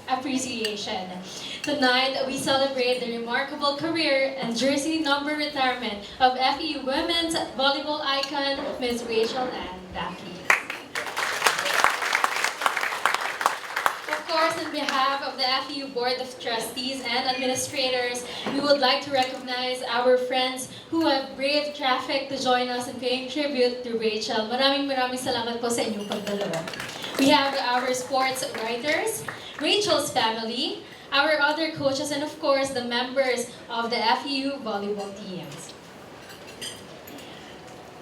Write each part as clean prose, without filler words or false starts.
appreciation. Tonight, we celebrate the remarkable career and jersey number retirement of FEU women's volleyball icon, Ms. Rachel and Daquis. Of course, on behalf of the FEU Board of Trustees and Administrators, we would like to recognize our friends who have braved traffic to join us in paying tribute to Rachel. Maraming salamat po sa inyong pagdalaw. We have our sports writers, Rachel's family, our other coaches, and of course, the members of the FEU volleyball teams.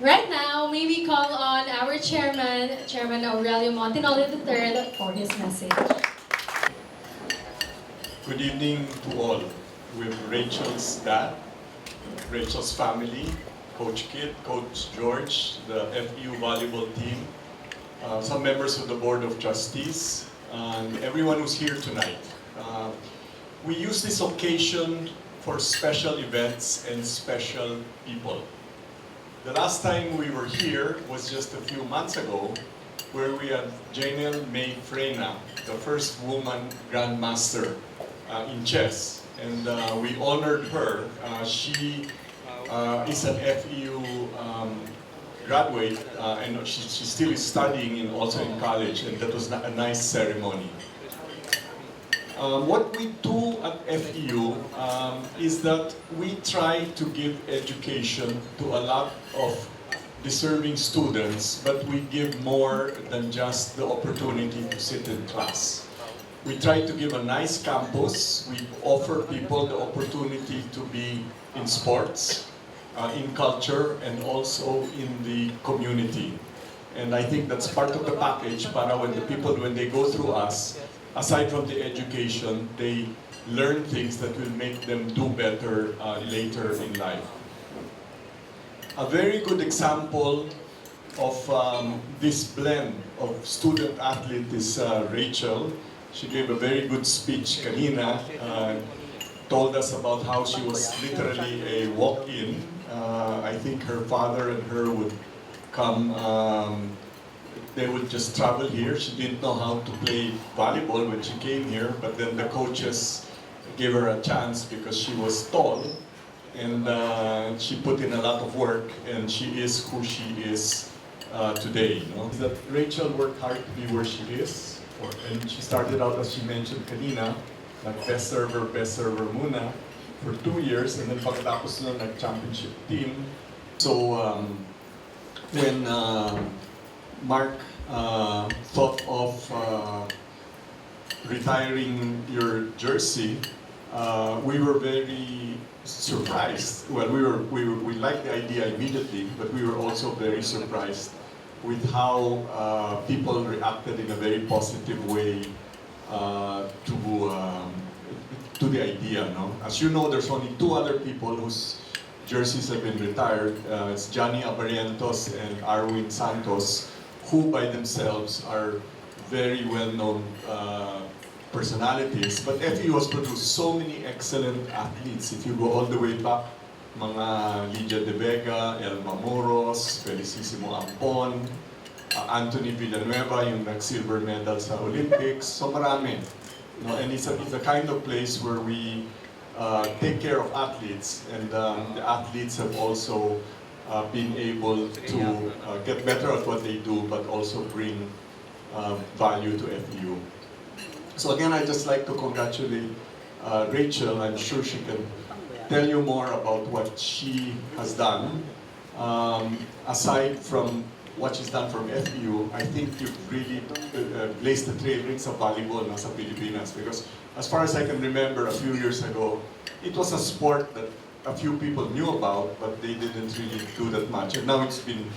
Right now, may we call on our Chairman Aurelio Montinola III for his message. Good evening to all. With Rachel's dad, Rachel's family, Coach Kit, Coach George, the FEU volleyball team, some members of the Board of Trustees, and everyone who's here tonight. We use this occasion for special events and special people. The last time we were here was just a few months ago, where we had Ganiel Frena, the first woman grandmaster in chess, and we honored her. She is an FEU graduate, and she still is studying also in college, and that was a nice ceremony. What we do at FEU is that we try to give education to a lot of deserving students, but we give more than just the opportunity to sit in class. We try to give a nice campus. We offer people the opportunity to be in sports, in culture, and also in the community. And I think that's part of the package para when the people, when they go through us, aside from the education, they learn things that will make them do better later in life. A very good example of this blend of student-athlete is Rachel. She gave a very good speech kanina, told us about how she was literally a walk-in. I think her father and her would come, they would just travel here. She didn't know how to play volleyball when she came here, but then the coaches gave her a chance because she was tall, and she put in a lot of work, and she is who she is today. You know? That Rachel worked hard to be where she is, and she started out, as she mentioned kanina, like best server muna for 2 years, and then pagkatapos nun, nag-championship team. So when Mark thought of retiring your jersey, we were very surprised. Well, we liked the idea immediately, but we were also very surprised with how people reacted in a very positive way to the idea. No? As you know, there's only 2 other people whose jerseys have been retired. It's Johnny Abarientos and Arwin Santos, who by themselves are very well-known personalities. But FEU has produced so many excellent athletes. If you go all the way back, mga Lydia De Vega, Elma Moros, Felicissimo Ampon, Anthony Villanueva, yung nag-silver medal sa Olympics. So marami. You know, and it's a kind of place where we take care of athletes, and the athletes have also been able to get better at what they do, but also bring value to FEU. So again, I'd just like to congratulate Rachel. I'm sure she can tell you more about what she has done. Aside from what she's done from FEU, I think you've really blazed the trail rin sa volleyball na sa Pilipinas, because as far as I can remember, a few years ago, it was a sport that a few people knew about, but they didn't really do that much. And now it's been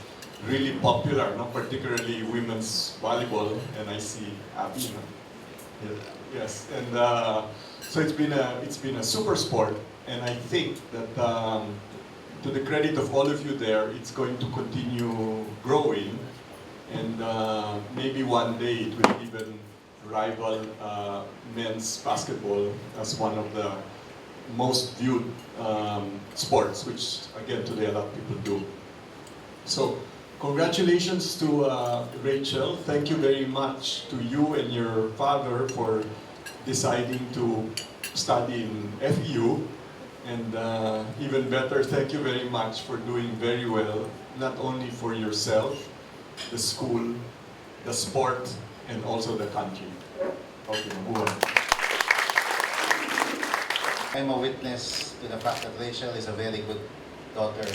really popular, no? Particularly women's volleyball, and I see Abby. No? Yes, and so it's been a super sport, and I think that to the credit of all of you there, it's going to continue growing, and maybe one day it will even rival men's basketball as one of the most viewed sports, which again today a lot of people do. So congratulations to Rachel. Thank you very much to you and your father for deciding to study in FEU. And even better, thank you very much for doing very well, not only for yourself, the school, the sport, and also the country. Okay, mabuhay. I'm a witness to the fact that Rachel is a very good daughter.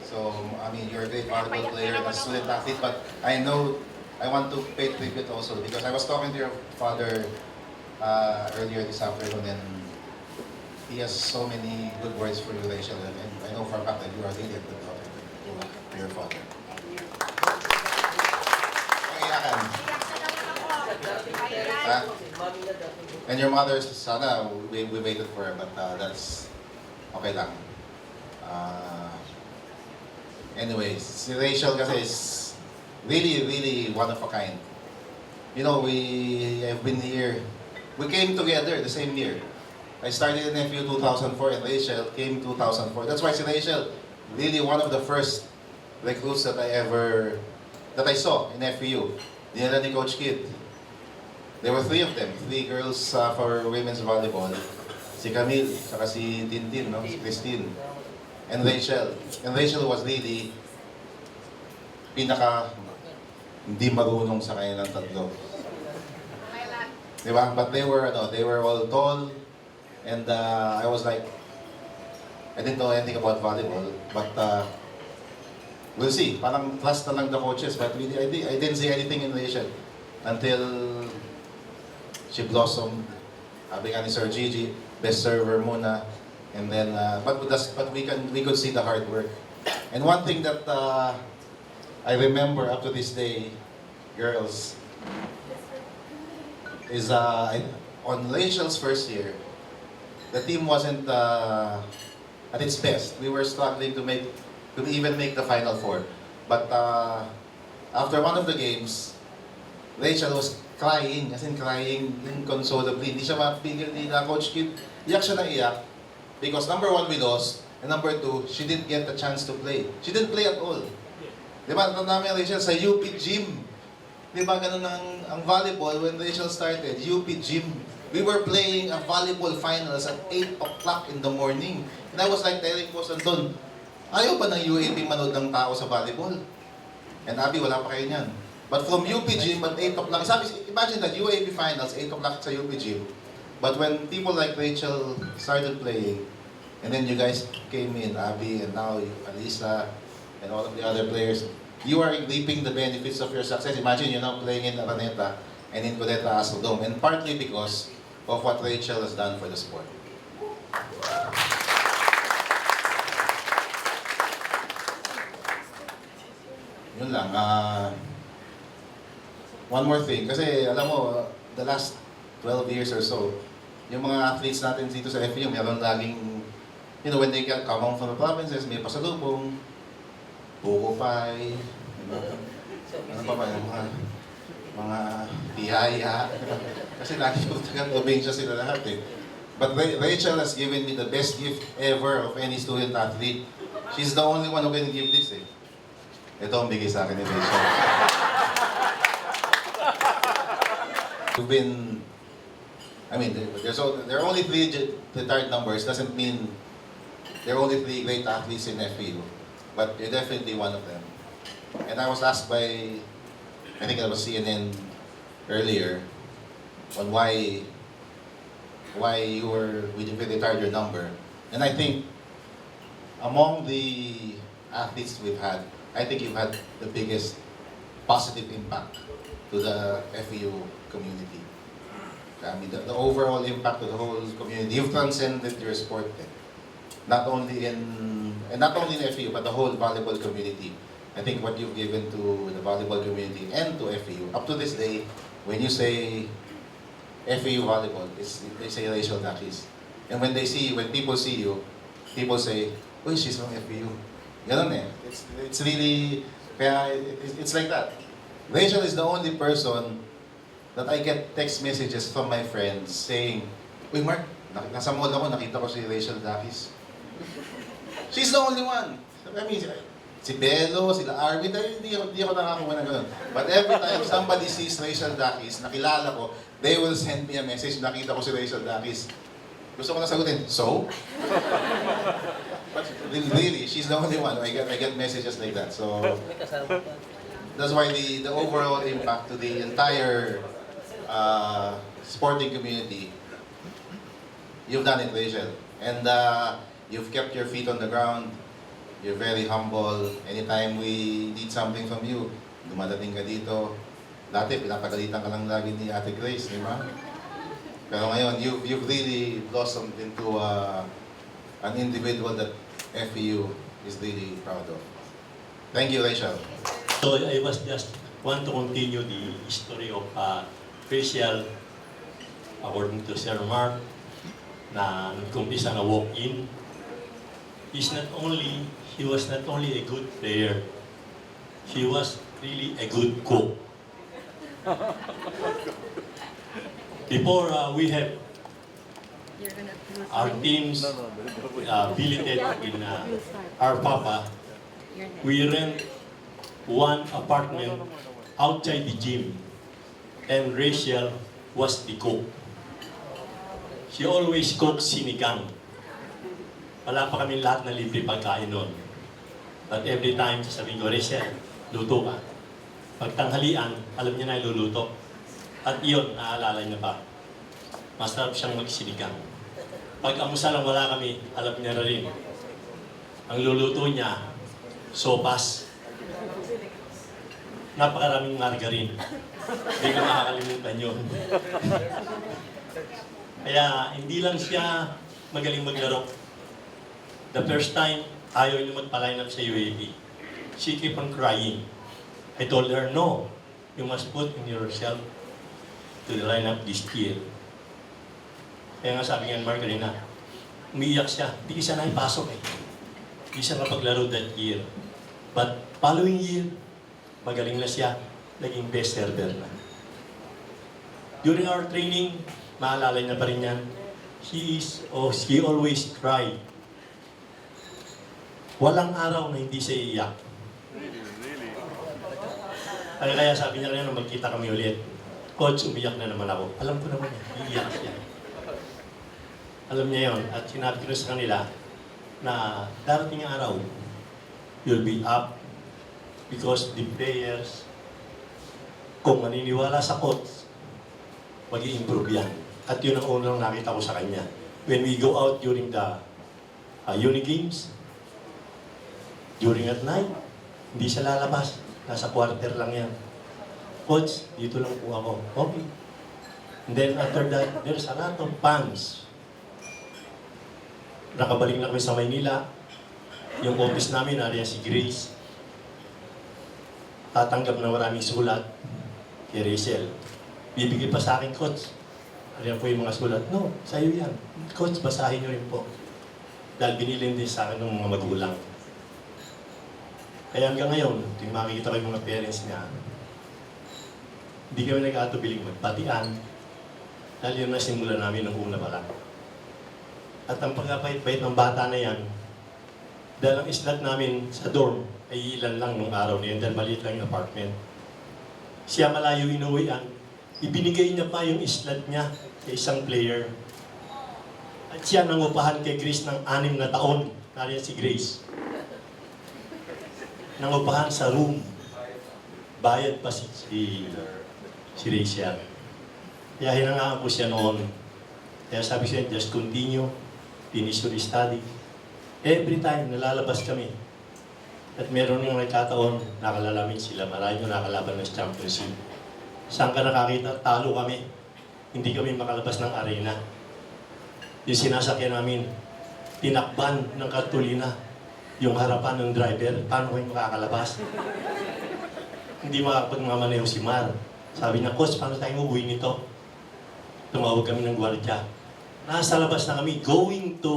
So, I mean, you're a great volleyball player, a student athlete, but I know I want to pay tribute also because I was talking to your father earlier this afternoon, and he has so many good words for you, Rachel, and I know for a fact that you are really a good daughter to your father. Iyakan. And your mother, sana, we waited for her, but that's okay lang. Anyways, si Rachel kasi is really one of a kind. You know, we have been here. We came together the same year. I started in FEU 2004 and Rachel came 2004. That's why si Rachel, really one of the first recruits that I saw in FEU. Dinala ni Coach Kid. There were 3 of them, 3 girls for women's volleyball. Si Camille, saka si Tintin, no? Si Christine, and Rachel. And Rachel was really hindi marunong sa kanilang tatlo. Diba? But they were all tall, and I was like, I didn't know anything about volleyball, but we'll see. Parang trust na lang the coaches, but really, I didn't see anything in Rachel until she blossomed. Sabi nga ni Sir Gigi, best server muna, and then but we could see the hard work. And one thing that I remember up to this day, girls, is on Rachel's first year, the team wasn't at its best. We were struggling to even make the Final Four. But after one of the games, Rachel was crying, as in crying inconsolably. Hindi siya mapigil ni Coach Kid. Iyak siya na iyak. Because number 1, we lost. And number 2, she didn't get the chance to play. She didn't play at all. Diba, namin Rachel sa UP Gym. Diba, ganun ang volleyball when Rachel started. UP Gym. We were playing a volleyball finals at 8 o'clock in the morning. And I was like telling Boss Anton, ayaw ba ng UAP manood ng tao sa volleyball? And Abby, wala pa kayo niyan. But from UP Gym at 8 o'clock, imagine that UAP finals, 8 o'clock sa UP Gym. But when people like Rachel started playing, and then you guys came in, Abby, and now Alisa, and all of the other players, you are reaping the benefits of your success. Imagine you're now playing in Araneta and in Codeta Asaldome, and partly because of what Rachel has done for the sport. Yun lang. One more thing, kasi alam mo, the last 12 years or so, yung mga athletes natin dito sa FEU, meron laging, you know, when they come home from the provinces, may pasalubong, buko pie, ano pa ba yung mga biyaya. Kasi lagi ko taga-probinsya sila lahat eh. But Rachel has given me the best gift ever of any student athlete. She's the only one who can give this eh. Ito ang bigay sa akin ni Rachel. You've been, I mean, there are only 3 retired numbers. Doesn't mean there are only 3 great athletes in FEU. But you're definitely one of them. And I was asked by, I think it was CNN earlier, on why you retired your number. And I think among the athletes we've had, I think you've had the biggest positive impact to the FEU community. I mean, the overall impact to the whole community. You've transcended your sport. Not only in FEU, but the whole volleyball community. I think what you've given to the volleyball community and to FEU, up to this day, when you say FEU volleyball, they say Rachel Daquis. And when people see you, people say, "Uy, she's from FEU." Ganun eh. It's really, kaya it's like that. Rachel is the only person that I get text messages from my friends saying, "Uy Mark, nasa mall ako, nakita ko si Rachel Daquis." She's the only one. I mean, Si Belo, sila Arvin, hindi ako nakakuha ng ganun. But every time somebody sees Rachel Daquis, nakilala ko, they will send me a message, nakita ko si Rachel Daquis. Gusto ko na sagutin, so? But really, she's the only one. I get messages like that. So that's why the overall impact to the entire sporting community, you've done it, Rachel. And you've kept your feet on the ground. You're very humble. Anytime we need something from you, dumadating ka dito. Dati, pinapagalitan ka lang lagi ni Ate Grace, di ba? Pero ngayon, you've really blossomed into an individual that FEU is really proud of. Thank you, Rachel. So I was just want to continue the story of Rachel, according to Sir Mark, na nagkumpisa na walk-in. He was not only a good player, he was really a good cook. Before we have our teams billeted in our Papa, we rent one apartment outside the gym, and Rachel was the cook. She always cooks sinigang. Wala pa kami lahat na libre pagkain noon. But every time, sasabihin ko, Rachel, luto ka. Pag tanghalian, alam niya na iluluto. At iyon, naaalala niya pa. Masarap siyang magsinigang. Pag amusal lang wala kami, alam niya na rin. Ang luluto niya, sopas. Napakaraming margarine. Hindi ko makakalimutan yun. Kaya hindi lang siya magaling maglaro. The first time, ayaw niya magpa-line up sa UAP. She kept on crying. I told her, no, you must put in yourself to the line up this year. Kaya nga sabi nga ni Margarina, umiiyak siya, hindi siya na ipasok eh. Hindi siya napaglaro that year. But following year, magaling na siya, naging best server na. During our training, maalala niya pa rin yan, she always cried. Walang araw na hindi siya iiyak. Kaya sabi niya kanina, magkita kami ulit. Coach, umiyak na naman ako. Alam ko naman yan, iiyak siya. Alam niya yon. At sinabi ko sa kanila na darating ang araw, you'll be up because the players, kung maniniwala sa coach, mag-i-improve yan. At yun ang unang nakita ko sa kanya. When we go out during the uni games, during at night, hindi siya lalabas. Nasa quarter lang yan. Coach, dito lang po ako. Okay. And then after that, there's a lot of fans. Nakabalik na kami sa Maynila. Yung office namin, nariyan si Grace. Tatanggap na maraming sulat kay Rachel. Bibigay pa sa akin, Coach. Nariyan po yung mga sulat. No, sa'yo yan. Coach, basahin nyo rin po. Dahil binilin din sa akin ng mga magulang. Kaya hanggang ngayon, yung makikita ko yung mga parents niya, hindi kami nag-aatubiling magpatian dahil yun na simula namin ng una pa lang. At ang pagkapait-bait ng bata na yan, dahil ang slot namin sa dorm ay ilan lang nung araw na yun dahil maliit lang yung apartment. Siya malayo inuwian, ibinigay niya pa yung slot niya sa isang player. At siya nangupahan kay Grace ng 6 na taon, nariyan si Grace. Nangupahan sa room. Bayad pa si Rachel. Kaya hinangaan ko siya noon. Kaya sabi siya, just continue, finish your study. Every time, nalalabas kami. At meron yung nagkataon, nakalalamin sila. Marami yung nakalaban ng championship. Saan ka nakakita? Talo kami. Hindi kami makalabas ng arena. Yung sinasakyan namin, tinakban ng kartulina. Yung harapan ng driver, paano kayo makakalabas? Hindi makapagmamaneho si Mar. Sabi niya, Coach, paano tayo uuwi nito? Tumawag kami ng gwardiya. Nasa labas na kami, going to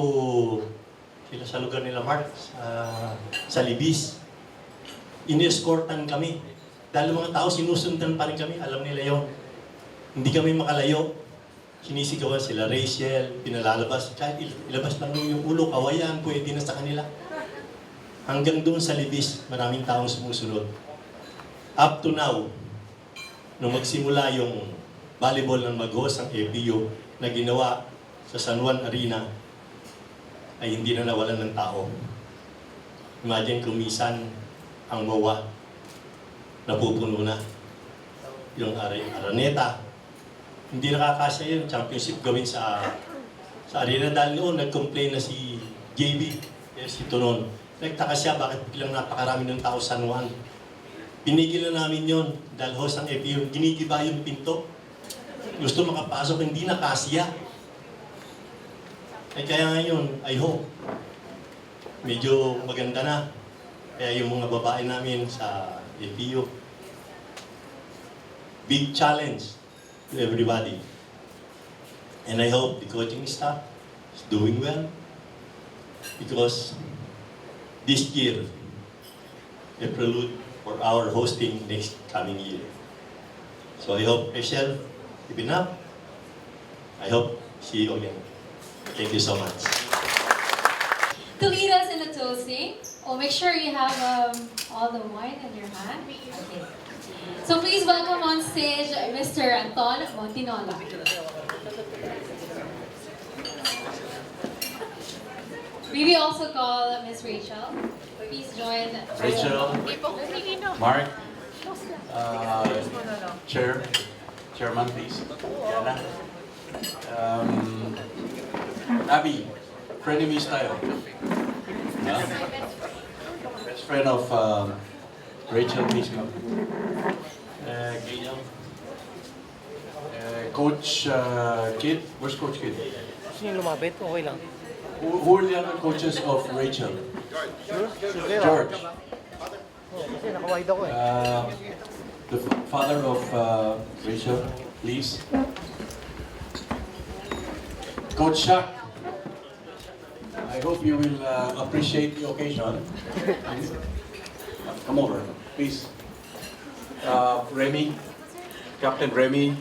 sila sa lugar nila, Mark, sa Libis. Ini-escortan kami. Dahil mga tao, sinusundan pa rin kami, alam nila yon. Hindi kami makalayo. Sinisigawan sila, Rachel, pinalalabas. Kahit ilabas lang yung ulo, kawayan, pwede na sa kanila. hanggang doon sa Libis, maraming taong sumusunod. Up to now, nung magsimula yung volleyball ng mag-host ang FEU na ginawa sa San Juan Arena, ay hindi na nawalan ng tao. Imagine kung minsan ang MOA napupuno na. Yung Araneta, hindi nakakasya yun, championship gawin sa arena. Dahil noon, nag-complain na si JB, si Tonon. Nagtaka siya, bakit biglang napakarami ng tao sa San Juan. Pinigil na namin yon dahil host ang FEU, ginigiba yung pinto. Gusto makapasok, hindi na kasya. Kaya ngayon, I hope, medyo maganda na. Kaya yung mga babae namin sa FEU, big challenge to everybody. And I hope the coaching staff is doing well because this year, a prelude for our hosting next coming year. So I hope, Rachel, keep it up. I hope see you again. Thank you so much. To lead us in the toasting, make sure you have all the wine in your hand. Okay. So please welcome on stage Mr. Anton Montinola. We will also call Miss Rachel. Please join Rachel, Mark, Chairman, please. Yana. Abby, frenemy style. Best friend of Rachel, please come. Ganiel. Coach Kid, where's Coach Kid? Sino lumapit? Okay lang. Who are the other coaches of Rachel? George. Kasi naka-wide ako eh. The father of Rachel, please. Coach Shaq, I hope you will appreciate the occasion. Come over, please. Remy, Captain Remy.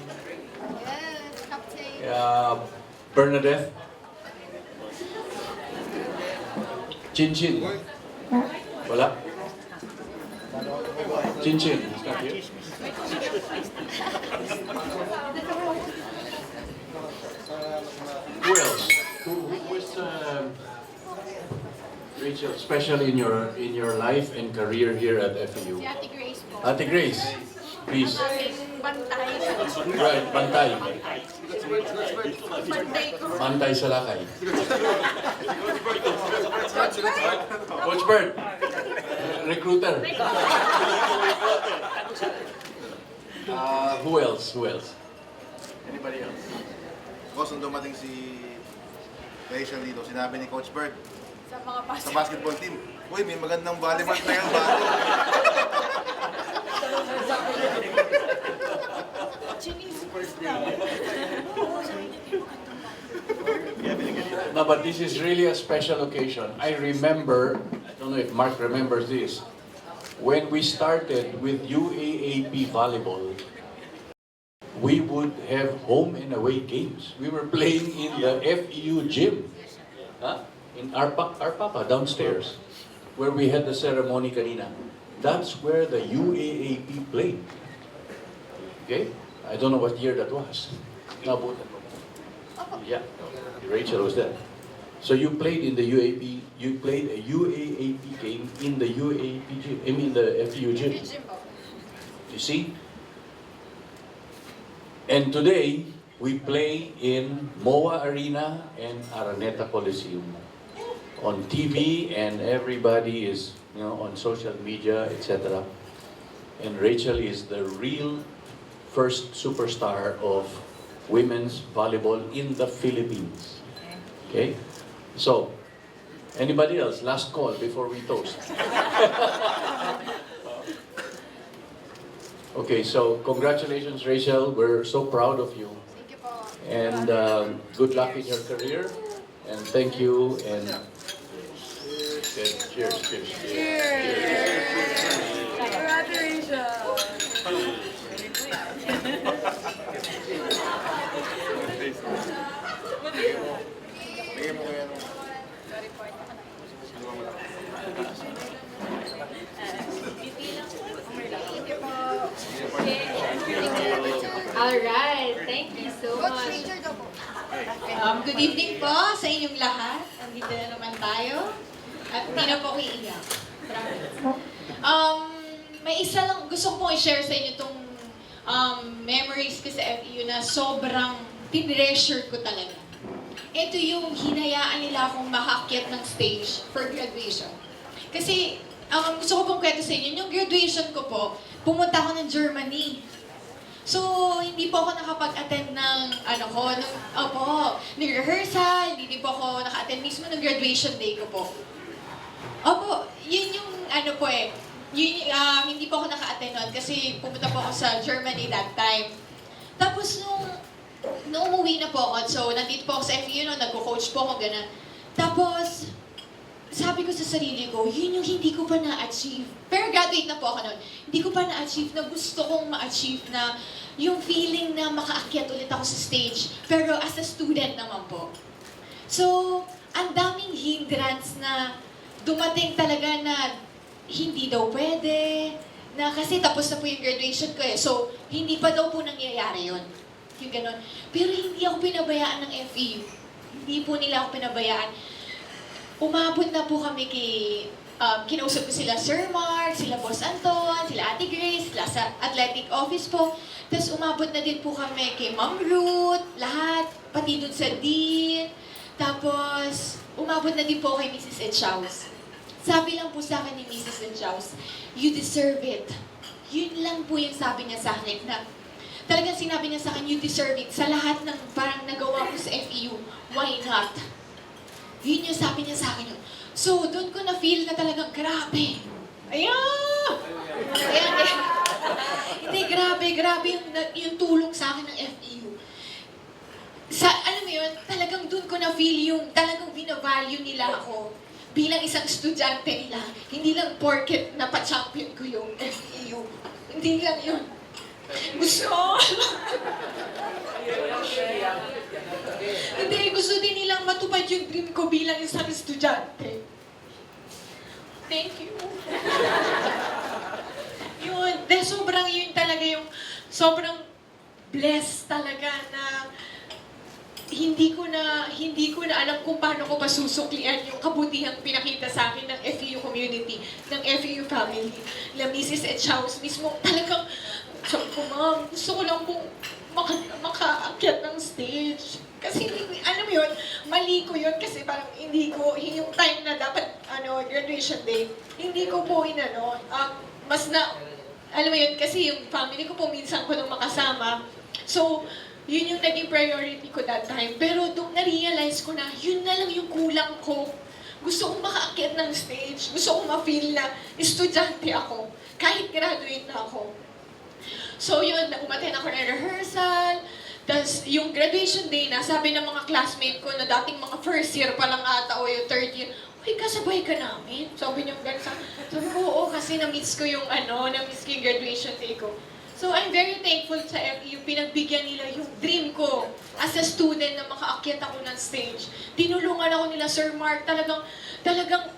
Yes, Captain. Bernadette. Chinchin. Wala? Chinchin. Is not here. Who else? Who is Rachel, especially in your life and career here at FEU? Si Ate Grace po. Ate Grace, please. Bantay. Right, bantay. Bantay ko. Bantay sa lakay. Coach Bert, recruiter. Who else? Who else? Anybody else? Boss, nung dumating si Rachel dito, sinabi ni Coach Bert Sa mga sa basketball team, uy, may magandang volleyball player ba? No, but this is really a special occasion. I remember, I don't know if Mark remembers this, when we started with UAAP volleyball, we would have home and away games. We were playing in the FEU gym, in our papa downstairs, where we had the ceremony kanina. That's where the UAAP played. Okay? I don't know what year that was. Nabutan mo. Yeah, Rachel was there. So you played in the UAP, you played a UAAP game in the UAP gym, I mean the FEU gym. You see? And today, we play in MOA Arena and Araneta Coliseum. On TV, and everybody is, on social media, etc. And Rachel is the real first superstar of women's volleyball in the Philippines. Okay? So, anybody else? Last call before we toast. Okay, so congratulations, Rachel. We're so proud of you. Thank you po. And good luck in your career. And thank you. And cheers, cheers, cheers. Bigay mo kaya nung... Alright, thank you so Coach much. Richard daw po. Good evening po sa inyong lahat. Andito na naman tayo. At hindi na po ako iiyak. Promise. May isa lang gusto ko pong i-share sa inyo itong memories ko sa FEU na sobrang tinreasure ko talaga. Ito yung hinayaan nila akong makakyat ng stage for graduation. Kasi gusto ko pong kwento sa inyo, yung graduation ko po, pumunta ako ng Germany. So, hindi po ako nakapag-attend ng, ng rehearsal, hindi po ako naka-attend mismo ng graduation day ko po. Opo, yun yung hindi po ako naka-attend nun kasi pumunta po ako sa Germany that time. Tapos nung umuwi na po ako, so nandito po ako sa FEU, nagko-coach po ako, gano'n. Tapos, sabi ko sa sarili ko, yun yung hindi ko pa na-achieve. Pero graduate na po ako nun. Hindi ko pa na-achieve na gusto kong ma-achieve na yung feeling na makaakyat ulit ako sa stage. Pero as a student naman po. So, ang daming hindrance na dumating talaga na hindi daw pwede, na kasi tapos na po yung graduation ko eh. So, hindi pa daw po nangyayari yun. Yung ganon. Pero hindi ako pinabayaan ng FEU. Hindi po nila ako pinabayaan. Umabot na po kami kinausap ko sila Sir Mark, sila Boss Anton, sila Ate Grace, sila sa athletic office po. Tapos umabot na din po kami kay Ma'am Ruth, lahat, pati dun sa Dean. Tapos, umabot na din po kay Mrs. Echaus. Sabi lang po sa akin ni Mrs. Echaus, you deserve it. Yun lang po yung sabi niya sa akin na talagang sinabi niya sa akin, you deserve it. Sa lahat ng parang nagawa ko sa FEU, why not? Yun yung sabi niya sa akin yun. So, doon ko na-feel na talagang grabe. Ayan! Ayan. Hindi, grabe yung tulong sa akin ng FEU. Alam mo yun, talagang doon ko na-feel yung talagang binavalue nila ako bilang isang estudyante nila. Hindi lang porket napa-champion ko yung FEU. Hindi lang yun. Gusto din nilang matupad yung dream ko bilang isang estudyante. Thank you. Yun, sobrang yun talaga yung sobrang blessed talaga na hindi ko na alam kung paano ko pasusuklian yung kabutihang pinakita sa akin ng FEU community, ng FEU family, na Mrs. Echaus mismo. Talagang, sabi ko, ma'am, gusto ko lang pong makaakyat ng stage. Kasi, alam mo yun, mali ko yun kasi parang yung time na dapat, graduation day, hindi ko po alam mo yun, kasi yung family ko po minsan ko nung makasama. So, yun yung naging priority ko that time. Pero doon na-realize ko na, yun na lang yung kulang ko. Gusto kong makaakyat ng stage. Gusto kong ma-feel na estudyante ako. Kahit graduate na ako. So yun, umattend ako ng rehearsal. Tapos yung graduation day na, sabi ng mga classmate ko na dating mga first year pa lang ata o yung third year, uy, kasabay ka namin. Sabi niyo ganun. Sabi ko, oo, kasi na-miss ko yung graduation day ko. So I'm very thankful sa FEU, pinagbigyan nila yung dream ko as a student na makaakyat ako ng stage. Tinulungan ako nila Sir Mark, talagang,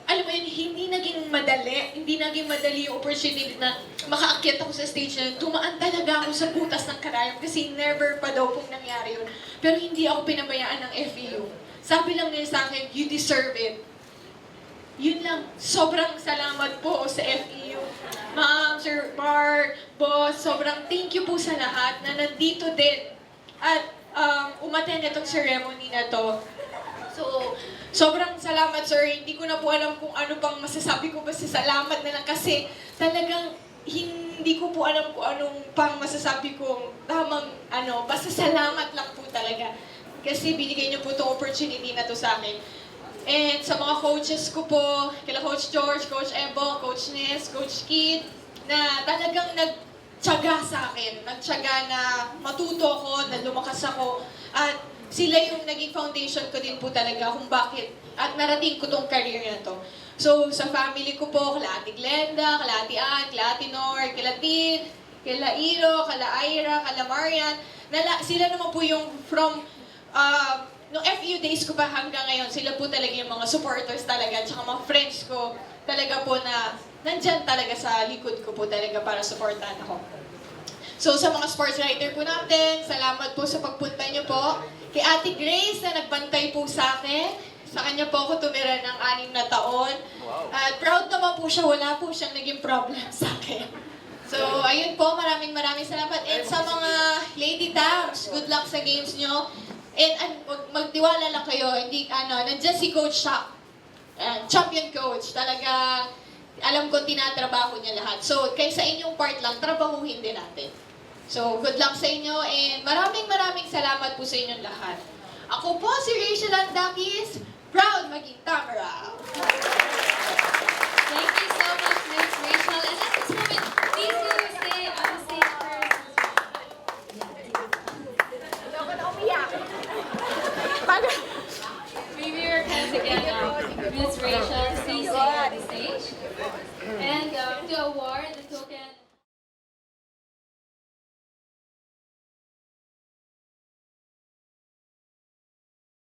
alam mo yun, hindi naging madali yung opportunity na makaakyat ako sa stage na dumaan talaga ako sa butas ng karayom kasi never pa daw pong nangyari yun. Pero hindi ako pinabayaan ng FEU. Sabi lang nila sa akin, you deserve it. Yun lang, sobrang salamat po sa FEU. Ma'am, Sir Mark, Boss, sobrang thank you po sa lahat na nandito din at umattend itong ceremony na to. So, sobrang salamat, sir. Hindi ko na po alam kung ano pang masasabi ko, basta salamat na lang kasi talagang hindi ko po alam kung anong pang masasabi ko. Basta salamat lang po talaga. Kasi binigay niyo po itong opportunity na to sa akin. And sa mga coaches ko po, kila Coach George, Coach Ebo, Coach Nes, Coach Kid, na talagang nagtiyaga sa akin. Nagtiyaga na matuto ako, na lumakas ako. At sila yung naging foundation ko din po talaga kung bakit at narating ko tong career na to. So, sa family ko po, kala Ate Glenda, kala Ate Ann, kala Ate Nor, kala Tin, kala Iro, kala Ira, kala Marian, sila naman po yung from noong FEU days ko pa hanggang ngayon, sila po talaga yung mga supporters talaga, tsaka mga friends ko talaga po na nandyan talaga sa likod ko po talaga para supportan ako. So sa mga sports writer po natin, salamat po sa pagpunta niyo po. Kay Ate Grace na nagbantay po sa akin. Sa kanya po ako tumira ng 6 na taon. At proud naman po siya, wala po siyang naging problem sa akin. So, ayun po, maraming salamat. And sa mga Lady Dams, good luck sa games nyo. And magtiwala lang kayo, hindi, nandiyan si Coach Shaq. Champion coach. Talaga, alam ko tinatrabaho niya lahat. So, kaya sa inyong part lang, trabahuhin din natin. So, good luck sa inyo and maraming salamat po sa inyong lahat. Ako po si Rachel and Daquis, proud maging Tamara. Thank you so much, Miss Rachel. And at this moment, please do stay on the stage first. Ayoko na umiyak. Maybe your hands again now. Miss Rachel, please stay on the stage. And to award